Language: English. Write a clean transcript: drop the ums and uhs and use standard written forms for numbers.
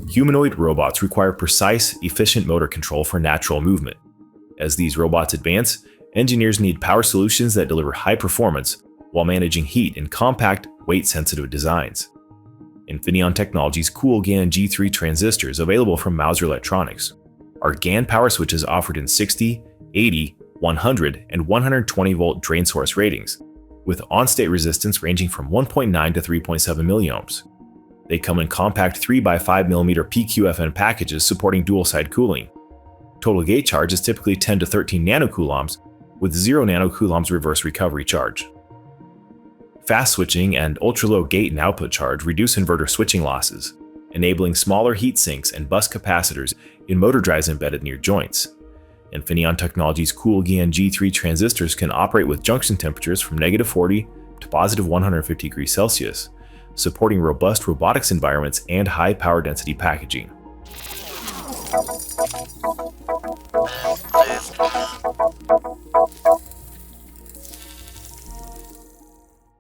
Humanoid robots require precise, efficient motor control for natural movement. As these robots advance, engineers need power solutions that deliver high performance while managing heat in compact, weight-sensitive designs. Infineon Technology's cool GAN G3 transistors, available from Mouser Electronics, are GaN power switches offered in 60, 80, 100, and 120-volt drain source ratings, with on-state resistance ranging from 1.9 to 3.7 milliohms. They come in compact 3x5mm PQFN packages supporting dual-side cooling. Total gate charge is typically 10 to 13 nanocoulombs, with 0 nanocoulombs reverse recovery charge. Fast switching and ultra-low gate and output charge reduce inverter switching losses, enabling smaller heat sinks and bus capacitors in motor drives embedded near joints. Infineon Technology's cool GAN G3 transistors can operate with junction temperatures from -40 to +150 degrees Celsius, supporting robust robotics environments and high power density packaging.